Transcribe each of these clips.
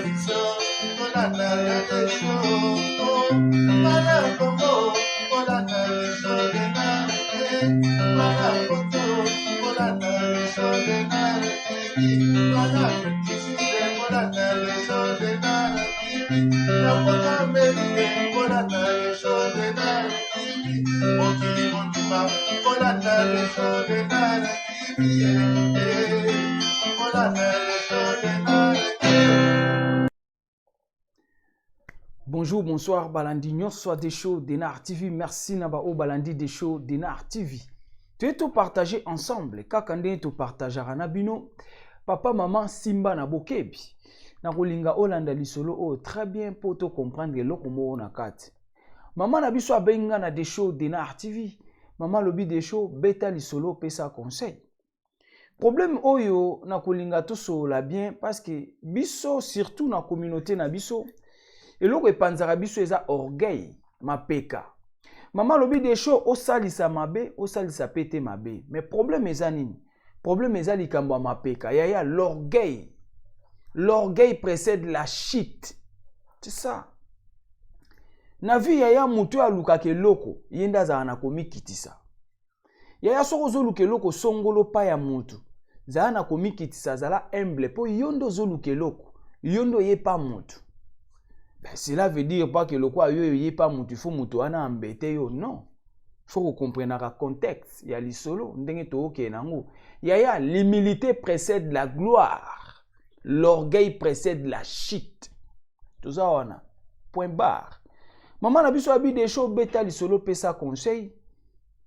biso kolanda ya desho bana kongo kolanda biso denarete bana koto kolanda biso denarete bana kisile kolanda biso denarete napota merite kolanda biso denarete mokili mobimba kolanda biso denarete kolanda biso denarete. Bonjour, bonsoir, Balandi Nyonso des shows Denar TV. Merci Naba O Balandi des shows Denar TV. Tu es tout partagé ensemble. Kakande tu partageras Nabino. Papa, maman, Simba na bokebi. Na rolinga Olanda lisolo o très bien pour te comprendre le komo na kat. Maman na biso abenga na des shows Denar TV. Maman lobi des shows beta lisolo pesa conseil. Problème oyo na kolinga to so la bien parce que biso surtout na communauté na biso. Et l'autre panzara biso eza orgueil mapeka. Maman lobi des shows au salisa mabe, au salisa pete mabe. Mais problème eza nini? Problème eza likambo mapeka. Yaya l'orgueil. L'orgueil précède la chute. C'est ça. Na vie yaya mutu aluka ke loko, yenda za na komi kitisa. Yaya soko zo luke loko songolo pa ya mutu. Za na komi kitisa zala humble po yondo zo luke loko. Yondo ye pa mutu. Ben, cela veut dire pas que le quoi yé pas mutu faut mutu ana embêté yo non. Faut que comprendre le contexte. Il y a l'isolo, ndenge to ok nango. Ya l'humilité précède la gloire. L'orgueil précède la chute. Tout ça on a. Point barre. Maman na biso abi des choses beta l'isolo pesa conseil.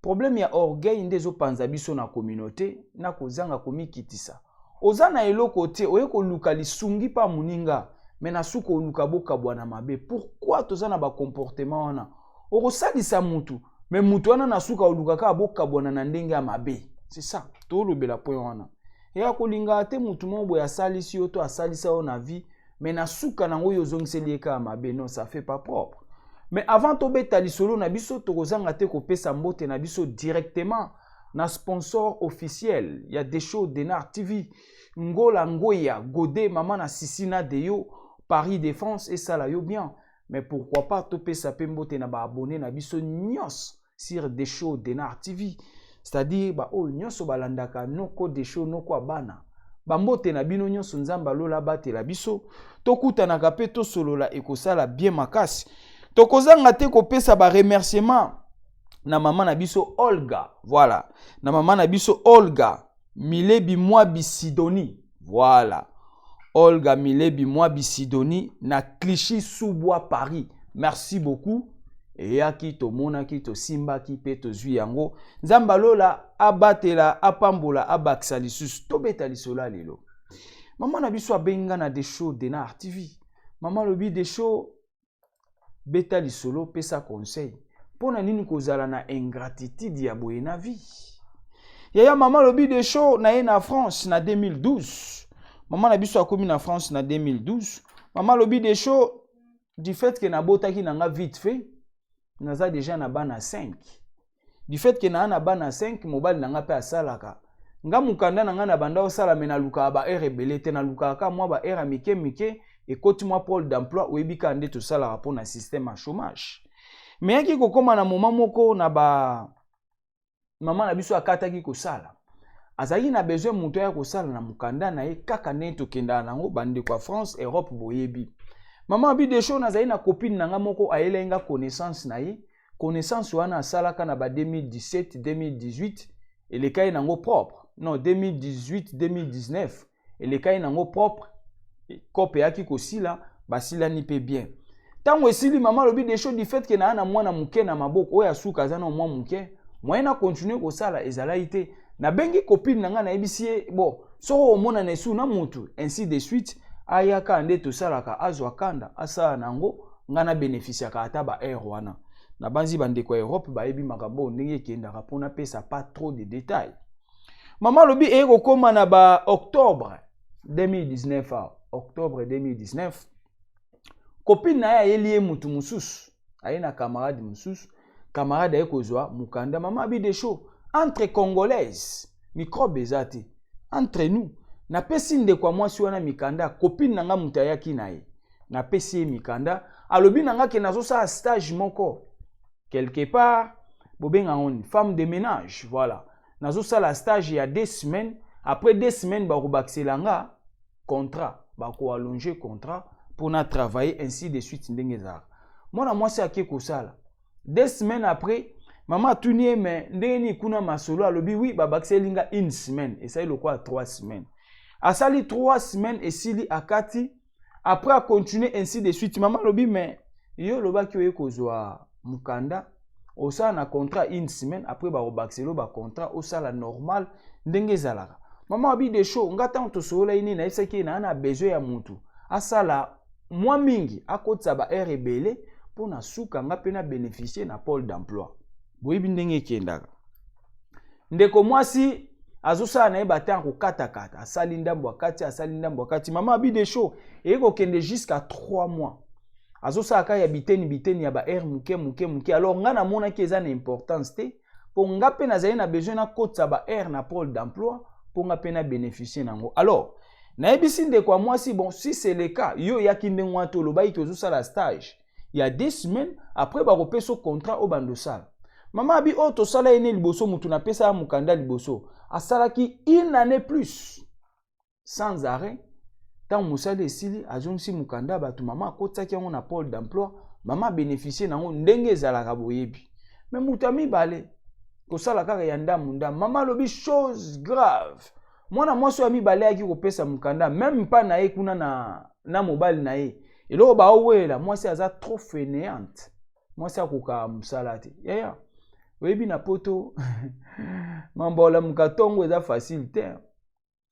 Problème ya orgueil ndezo panza biso na communauté na kozanga komi kitisa. Ozana eloko te oyeko luka lisungi pa muninga. Mais na suko luka boka bwana mabe. Pourquoi toza na ba comportement wana? Okosalisa mutu, mais mutu wana na suka luka ka boka bwana na ndenge ya mabe. C'est ça. To lobela point wana. Ya kolinga te mutu mo ya salisi yo to asalisa yo na vie, mais na suka nango yo zongiseli ka mabe. Non, ça fait pas propre. Mais avant to beta lisolo na biso to kozanga te ko pesa mbote na biso directement na sponsor officiel. Il y a des shows Denar TV. Ngola Ngoya, Godé, Maman na Sisina Deyo, Paris Défense et ça là yo bien. Mais pourquoi pas toper sa pembote na ba abonné na biso nyos sur des shows Denar TV. C'est-à-dire ba oh nyos balandaka noko des shows noko abana. Ba mbote na bino nyos nzamba lola bate la biso. Tokuta na kape to solo la ekosala bien makasi. Tokozanga te ko pesa ba remerciement na maman na biso Olga. Voilà. Na maman na biso Olga Milebi Mwabi Sidoni. Voilà. Olga Milebi Mwabi Sidoni na Clichy sous-bois Paris. Merci beaucoup. Et yaki to monaki to simba ki pe to zui yango. Nzamba lola abatela apambola abaksa lisus to beta lisola lelo. Maman na biso abenga na des shows Denar TV. Maman lobi des shows beta lisolo pesa conseil. Pona nini kozala na ingratitude ya boye na vie. Yaya maman lobi des shows na ye na France na 2012. Maman na biso akomi na France na 2012. Maman lobi des shows du fait que na botaki na nga vite fait. Naza déjà na bana 5. Du fait que na bana 5 mobile na nga pe asalaka. Nga mukanda na nga na banda osala mena luka ba rebelle te na luka ka mwa ba era mike mike et koti mwa pôle d'emploi oyebika nde to sala rapport na système à chômage. Mais yaki kokoma na moment moko na ba maman na biso akataki kosala. Azali na besoin muto ya kosala na mukanda na ye kaka ne to kenda nango bande kwa France, Europe boyebi. Maman abi des choses nazali na copine nanga moko ayelenga connaissance na ye. Connaissance wana asalaka na ba 2017, 2018 et les cas nango propre. Non, 2018, 2019 et les cas nango propre. Kope yaki kosila basila ni pe bien. Tango esili maman lobi des choses du fait que na mwana muke na maboko oya suka zana mwa muke. Moi na continuer kosala ezalaite na bengi copine nanga na ebisie bon so omona na esu na mutu ainsi de suite ayaka nde to salaka azwa kanda asa nango ngana bénéficier ka ata ba air wana na banzi bande ko Europe ba ebi makambo ndenge kenda rapona pesa pas trop de détails. Maman lobi eko koma na ba octobre 2019 octobre 2019 copine na ya elie mutu mususu ayena camarade mususu camarade ekozwa mukanda maman abi des shows entre congolaises microbe ezate entre nous na pesi ndeko mwasi wana mikanda copine nanga mutayaki naye na pesi mikanda alobi nanga ke nazo sa stage moko quelque part bobenga on femme de ménage voilà nazo sa la stage il y a 2 semaines après 2 semaines ba ko bakselanga contrat ba ko allonger contrat pour na travailler ainsi de suite ndenge za mwana mwasi akeko sala 2 semaines après maman tunie mais ndenge ni kuna masolo alobi oui ba bakselinga 1 semaine et ça il quoi 3 semaines asali 3 semaines et sili akati après a continuer ainsi de suite maman alobi mais yo loba ki oye kozwa mukanda osala na contrat 1 semaine après ba obakselo ba contrat osala normal ndenge zalaka maman abi de show ngata on to sola ini na isaki na besoin ya mutu asala mwa mingi akotsa ba air ebele pour na suka nga pena bénéficier na pôle d'emploi boyibi ndenge kendaka ndeko mwasi azosala na ye batang kokatakata asali ndambo akati mama abi de show eko kende jusqu'à 3 mois azosala ka ya biteni ya ba air muke alors nga na mona ki eza na importance te pour nga pe na zali na besoin na kotsa ba air na pôle d'emploi pour nga pe na bénéficier nango alors na yebisi ndeko mwasi bon si c'est le cas yo yaki ndenge wato lobai tozosala stage il y a 2 semaines après ba kopeso contrat au bandosala mama abi o to sala ene liboso mutu na pesa mukanda liboso asalaki 1 année plus sans arrêt tant musali esili azongisi mukanda batu mama akotaki yango na pôle d'emploi mama bénéficier nango ndenge ezalaka boyebi mais mutu amibale kosala kaka ya ndamu mama lobi chose grave mwana mwasi wa mibale yaki kopesa mukanda même pas na ye kuna na mobile na ye eloko baowela mwasi aza trop fainéante mwasi akoka musala te yaya oyebi na poto mambola mukatongo eza facile te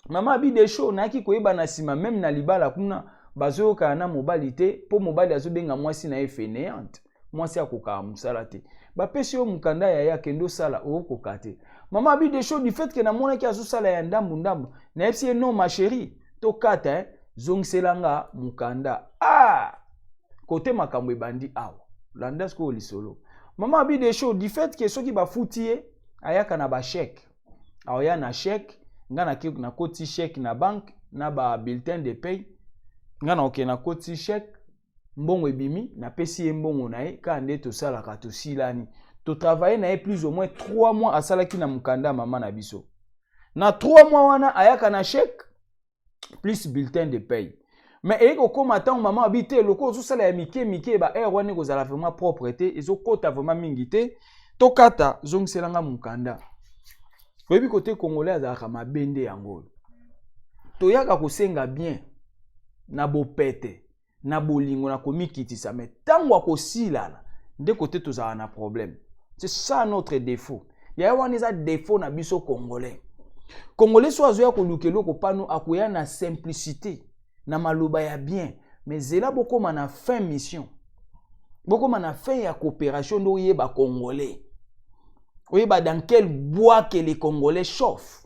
mama abi de show naki koyeba na sima même na libala kuna bazoyoka na mobali te po mobali azobenga mwasi na ye fainéante mwasi akoka musala te bapesi yo mukanda ya kendo sala okoka te mama abi de show du fait que na mona ki azosala ya ndambu na yebisi non ma chérie to kata zongselanga mukanda côté makambo ebandi awa landa sko lisolo mama abi de show du fait que soki bafuti ye ayaka na ba chèque aoya na chèque nga na koti chèque na banque na ba bulletin de paye nga na okena koti chèque mbongo ebimi na pesi ye mbongo na ye ka nde tosalaka tosilani to travailler na ye plus ou moins 3 mois asalaki na mukanda mama na biso na 3 mois wana ayaka na chèque plus bulletin de paye mais eko koma tant maman habite loko ozosala ya mike ba air wana kozala vraiment propreté ezokota vraiment mingi te tokata zongiselanga mukanda oyebi côté congolais azalaka mabende yango toyaka kosenga bien na bopete na bolingo na komikitisa mais tango akosilala nde côté tozala na problème c'est ça notre défaut ya wana eza défaut na biso congolais so azoya kolukelo ko pano akoya na simplicité na maloba ya bien mais zela bokoma na fin mission bokoma na fin ya coopération ndo yeba congolais oyeba dans quel bois que les congolais chauffent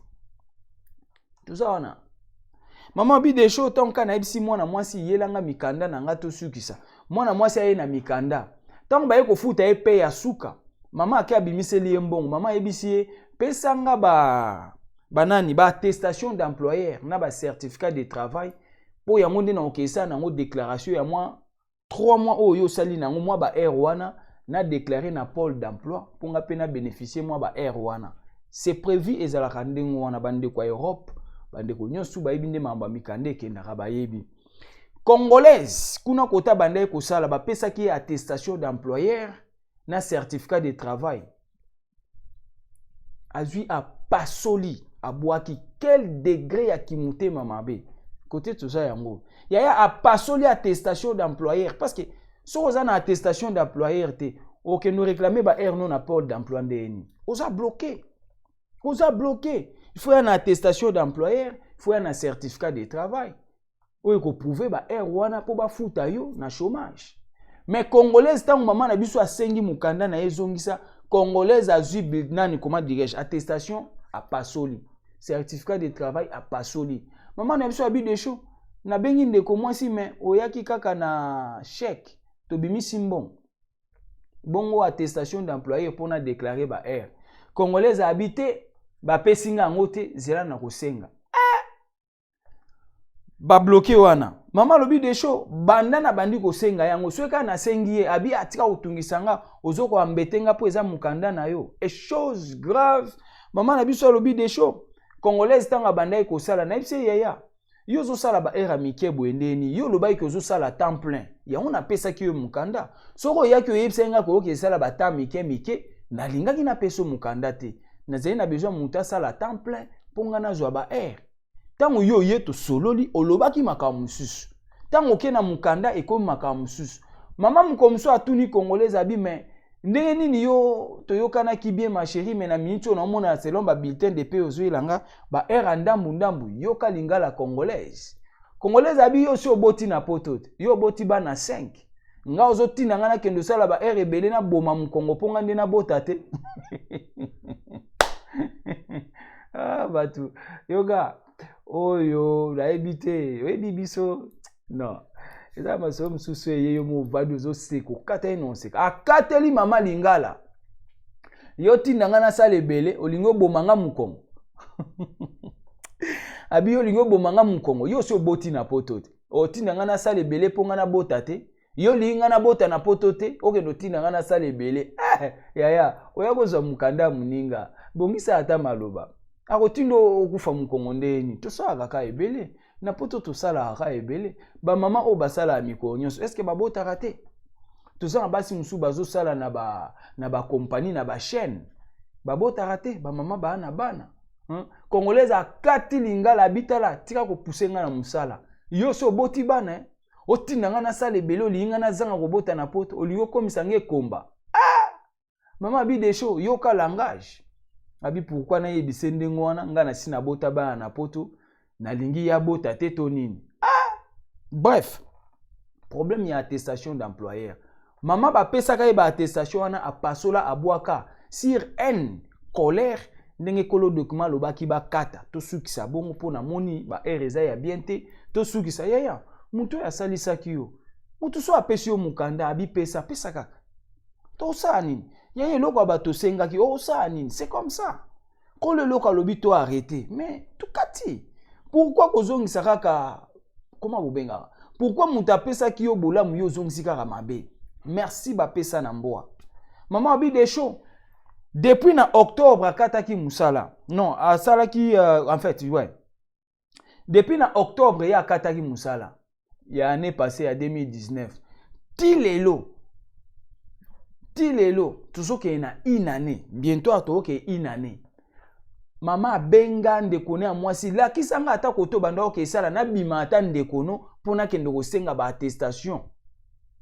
tout ça wana mama bi de show tonka na ibisi mwana mwasi yelanga mikanda na ngato sukisa mwana mwasi aye na mikanda tango baye kofuta ye pe ya suka mama akia bimiseli ye mbongo mama yebisi ye pesanga banani ba attestation d'employeur na ba certificat de travail pour yango nde na okesa nango déclaration ya moi 3 mois oyo sali nango moi ba air wana na déclarer na pôle d'emploi pour nga pena bénéficier moi ba air wana c'est prévu ezalaka ndengo wana bande kwa Europe bande ko nyosu ba yebinde mamba mikande kendaka ba yebi congolaise kuna kota bande ko sala ba pesa ki attestation d'employeur na certificat de travail azui a pasoli abwaki quel degré ya kimute mamabe côté tout ça yango yaya a pasoli attestation d'employeur parce que si on a une attestation d'employeur ok nous réclamer ba air non à pôle d'emploi ndeni oza bloqué il faut une attestation d'employeur il faut un certificat de travail ou ko prouver ba air wana po ba futa yo na chômage mais congolaise tant maman na biso asengi mukanda na ezongisa congolaise azui nani comment dirais-je attestation à pasoli certificat de travail à pasoli maman na biso abi de chaud na bengi ndeko mwasi mais oyaki kaka na chèque to bimisi bongo attestation d'employé pour na déclarer ba air congolaise habité ba pesinga ngote zela na kosenga ba bloqué wana. Mama lobi de show banda na bandi ko senga yango soka na sengi ye abi atika utungisanga ozoko ambetenga po eza mukanda na yo. Et chose grave, mama na biso lobi de show congolaise tanga banda ko sala na ipse yaya. Yo zo sala ba era mike boendeni yo loba ko zo sala temps plein. Ya on apesa ki yo mukanda. Soko ya ki yo yipsenga ko ke sala ba temps mike na lingaki na peso mukanda te. Na zai na besoin muta sala temps plein ponga na zo ba air. Tango yo yeto sololi olobaki makamususu. Tango kena mukanda eko makamususu. Mama mukomso atuni congolaise abi mais ndenge nini yo toyokana ki bien ma chérie mais na minute on mona selon ba bulletin de paix ozoilanga ba era ndambu yoka lingala congolaise. Congolaise abi yo si oboti na poto yo oboti ba na 5. Nga ozotina ngana kendo sala ba era ebele na boma mukongo ponga nde na bota te. Ah batu yoga oyo la ebite oyebi biso non eza masomo susu yeyo mo vadu zo seko kata non seka akateli mama lingala yo tinanga na sala ebele olingo bomanga mukongo abi yo lingo bomanga mukongo yo si oboti na poto te o tinanga na sala ebele ponga na bota te yo linga na bota na poto te okendo tinanga na sala ebele yaya oya kozwa mukanda muninga bongisa ata maloba akotindo okufa mukongo ndeni tosala kaka ebele na poto tosala kaka ebele ba mama o basala mikolo nyonso est-ce que babota raté tosala basi musu bazo sala na ba compagnie na ba chaîne babota raté ba mama ba na bana congolaise akati lingala bitala tika ko pousser nga na musala yo so boti bana otinda nga na sala ebele olinga na zanga kobota na poto oliyo komisa nge komba mama bi de show yo ka langage abi pourquoi na yebise ndengo wana nga na sina bota bana na poto na lingi ya bota te to nini bref problème ya attestation d'employeur mama ba pesa ka ba attestation wana apasola abwaka sur haine colère ndenge kolo document lobaki ba kata to sukisa bongo pona moni ba RSA ya bien te to sukisa yaya muto ya salisa kiyo muto so apesi yo mukanda abi pesa kaka to sa nini yaya loko ba to senga ki o sa nini c'est comme ça ko le loko lobi to arrêter mais tout kati pourquoi kozongisa kaka comment bobenga pourquoi muto apesa ki yo bolamu yo zongisi kaka mabe merci ba pesa na mboa maman abi des show depuis na octobre akataki musala non asalaki en fait ouais depuis na octobre ya akataki musala ya année passée à 2019 tilelo toujours qu'il y a une année bientôt à toi qu'il y a une année mama benga ndeko ne mwasi la kisanga ata koto banda ke sala na bima ata ndeko no pona kende ko senga ba attestation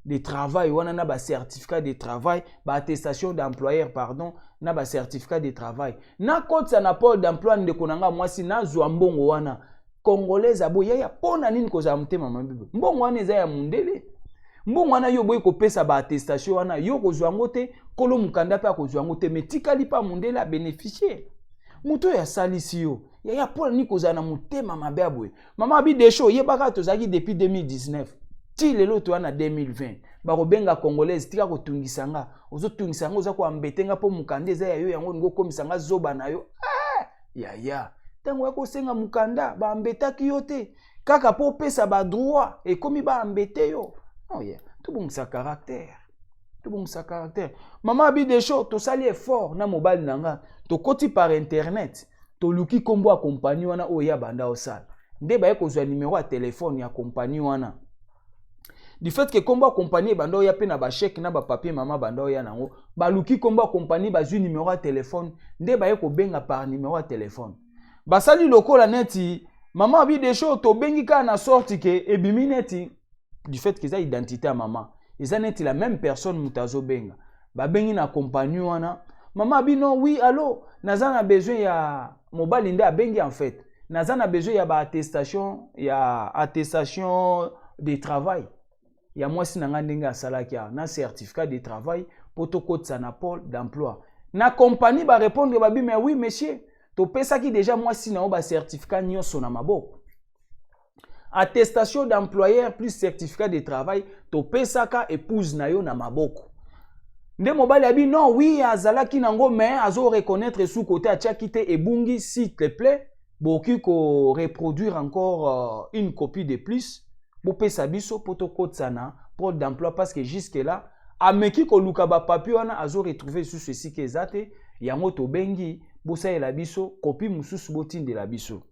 de travail wana na ba certificat de travail ba attestation d'employeur pardon na ba certificat de travail na kotsa na pole d'emploi ndeko nanga mwasi na zwa mbongo wana congolaise abo ya pona nini ko za mtema mabibo mbongo wana eza ya mundele mbongo wana yo boy ko pesa ba attestation wana yo ko zwa ngote kolo mukanda pa ko zwa ngote metikali pa mundele a bénéficier muto ya salisi yo ya pona nini ko za na mutema mababwe mama bi de show yebaka tozaki depuis 2019 ti lelo to wana 2020 ba kobenga congolaise tika ko tungisanga ozo tungisanga oza ko ambetenga po mukanda eza ya yo yango ngo komisanga zoba na yo ya tango ko senga mukanda ba ambetaki yo te kaka po pesa ba droit et komi ba ambete yo oh yeah tout bon sa caractère mama bi de show to sali effort na mobile nanga to koti par internet to luki kombo a compagnie wana oya banda osala nde ba ko zwa numéro ya téléphone ya compagnie wana du fait que kombo a compagnie banda oya pe na ba chèque na ba papier mama banda oya nango ba luki kombo a compagnie ba zwi numéro ya téléphone nde ba ko benga par numéro ya téléphone basali lokola neti mama bi de show to bengi ka na sorti ke ebimi neti du fait que ça identité à maman ils ont été la même personne mutazo benga ba bengi na compagnie wana maman bi non oui allô nazana besoin ya mobile nda bengi en fait nazana besoin ya ba attestation de travail ya moi si nanga ndinga salaki na certificat de travail protocole na pôle d'emploi na compagnie ba répondre ba bi mais oui monsieur to pesa ki déjà moi si na ba certificat nyonso na maboko attestation d'employeur plus certificat de travail to pesa ka épouse na yo na maboko nde mobali abi non oui azalaki nango mais azo reconnaître sous côté a tiaki te ebungi s'il te plaît boki ko reproduire encore une copie de plus, bopesa biso poto kotsana pôle d'emploi parce que jusque là ameki ko luka ba papier wana azo retrouver sous ceci que ezate yango to bengi bosalela biso copie mususu botindela biso.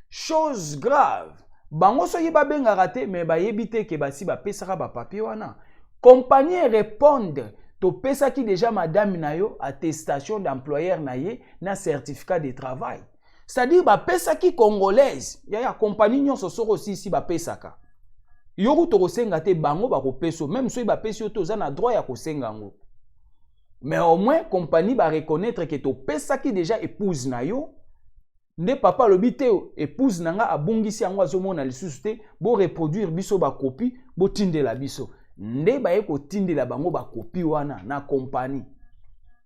Chose grave, bango soki babengaka te mais bayebi te ke basi bapesaka ba papier wana. Compagnie répondre to pesaki déjà madame na yo attestation d'employeur na ye na certificat de travail. C'est-à-dire bapesaki congolaise ya compagnie nyonso soko si bapesaka. Yoku to kosenga te bango bakopeso même soki bapesi yo to za na droit ya kosenga ngo. Mais au moins compagnie ba reconnaître que to pesaki déjà épouse na yo. Nde papa lobi te épouse nanga abungisi yango azomona lisusu te bo reproduire biso ba copie bo tindela biso. Nde baye ko tindela bango ba copie wana na compagnie.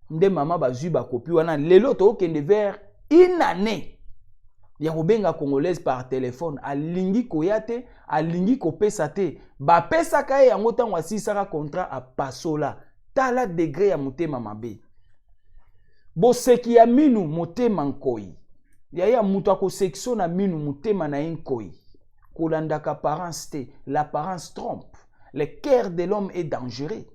Nde mama bazui ba copie wana lelo to kende vers une année. Ya kobenga congolaise par téléphone alingi koyate alingi kopesa te ba pesa ka yango tango asisaka contrat a pasola tala degré ya motema mabe. Bo seki ya minu motema nkoi. Yaya mutu akosekso na minu mutema na inkoi. Kolandaka apparence te, l'apparence trompe. Le cœur de l'homme est dangereux.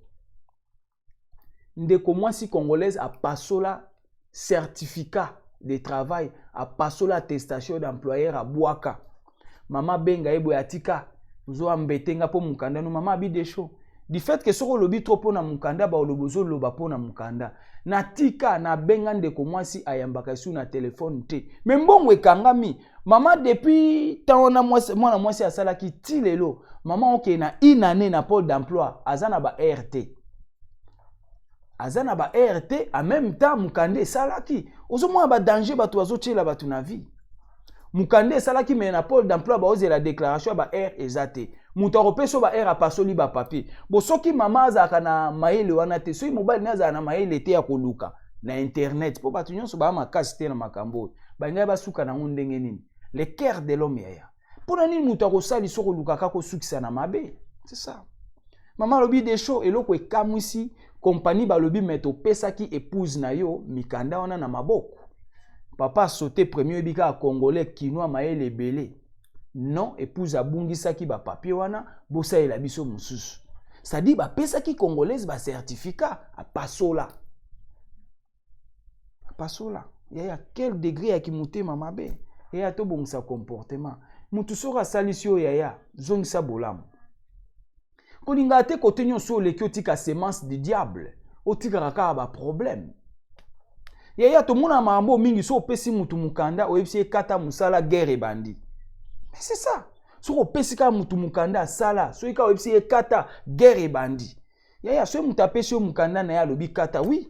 Ndeko mwasi congolaise a pasola certificat de travail, a pasola attestation d'employeur a Bouaka. Mama benga ebo yatika, zo ambetenga po mukanda no mama abi de show. Du fait que soko lobi trop po na mukanda ba olobozo loba po na mukanda. Na tika na benga ndeko mwasi ayambaka su na telefone te. Mais mbongo ekangami. Mama depuis taona mwana mwasi asala ki tilelo. Mama oke na une année na pôle d'emploi azana ba RT. Azana ba RT en même temps mukande salaki. Ozo mwa ba danger ba toazo tshela ba na vie. Mukande salaki mais na pôle d'emploi ba oze la déclaration ba R ezate. Muto peso ba R a pasoli ba papier. Bo soki mama azaka na maele wana te soki mobile naza na maele te ya koluka na internet po batu nyonso ba makasi te na makambo. Ba ngai ba suka na ndenge nini. Le cœur de l'homme yaya. Pona nini muto akosali soko luka kako sukisa na mabe. C'est ça. Mama lobi de show eloko ekamwisi compagnie ba lobi meto pesa ki épouse na yo mikanda wana na maboko. Papa sauté premier ebika congolais kinois maele belé. Non, épouse abungisa ki ba papier wana bosa ela biso mususu. Ça dit ba pesa ki congolaise ba certificat a pasola. Pasola. Yaya quel degré ya kimute mamabe. Yaya to bongisa comportement. Mutu sora salisio yaya zongisa bolamu. Kolinga te kote nyonso leki otika semence du diable. Otika kaka ba problème. Yaya to mona mambo mingi so pesi mutu mukanda oyebisi ekata musala guerre bandi. Mais c'est ça. So opesi ka mutu mukanda sala, so ika oyebisi ekata guerre bandi. Yaya so mutu apesi mukanda na ya lobi kata oui.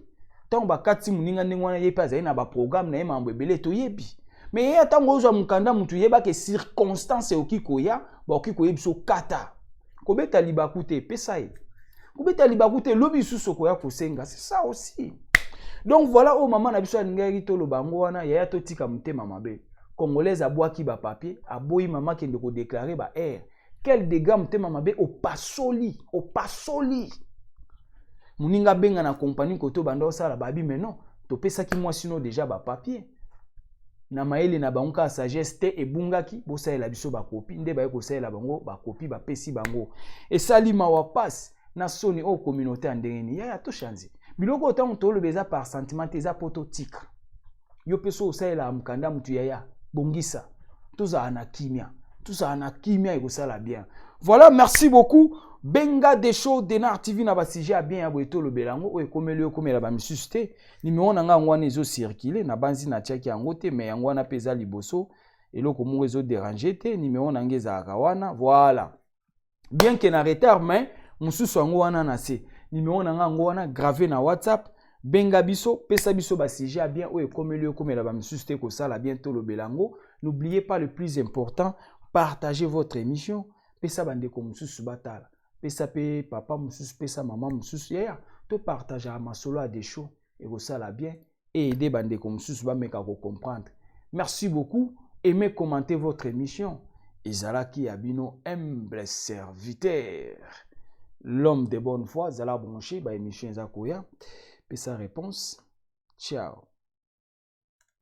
Tango ba kati muninga ndenge wana yepa za na ba programme na mambo ebele to yebi. Mais yaya tango ozwa mukanda mutu yeba ke circonstance okiko ya, ba okiko yebiso kata. Kobeta libakute pesa ye. Kobeta libakute lobi susoko ya kosenga, c'est ça aussi. Donc voilà o maman na biso alinga to lo bango wana yaya to tika mutema mabe. Congolaise abwaki ba papier, aboyi maman kende ko déclarer ba R. Quel dégât mutema mabe o pasoli, o pasoli. Muninga benga na compagnie koto banda osala babi mais non, to pesa ki moi sino déjà ba papier. Na maele na bango sagesse te ebungaki bosaela biso ba copie nde ba ko saela bango ba copie ba pesi bango. Et salima wa passe na soni o communauté andengeni ya to chanze. Biloko otango to lobeza par sentiment eza poto tika. Yo peso osaela mkanda mutu yaya bongisa. Tuza ana kimia ekosala bien. Voilà, merci beaucoup. Benga des shows de Nar TV na ba sujet bien aboto lo belango o ekomeli okomela ba misuste numéro nanga ngwana ezo circuler na banzi na tchaki yango te mais yango na peza liboso eloko mo ezo déranger te numéro nanga ezaka wana voilà bien que na retard mais mususu yango wana na se numéro nanga ngwana gravé na WhatsApp benga biso pesa biso ba sujet bien o ekomeli okomela ba misuste ko sala bientôt lo belango. N'oubliez pas le plus important, partagez votre émission pesa bande ko mususu batala. Pesa pe papa mususu pesa maman mususu ya to partager ma solo à des shows et vous ça la bien et aider bande comme mususu ba meka ko comprendre. Merci beaucoup, aimez commenter votre émission. Ezalaki abino humble serviteur. L'homme de bonne foi zala branché ba émission za koya. Pesa réponse. Ciao.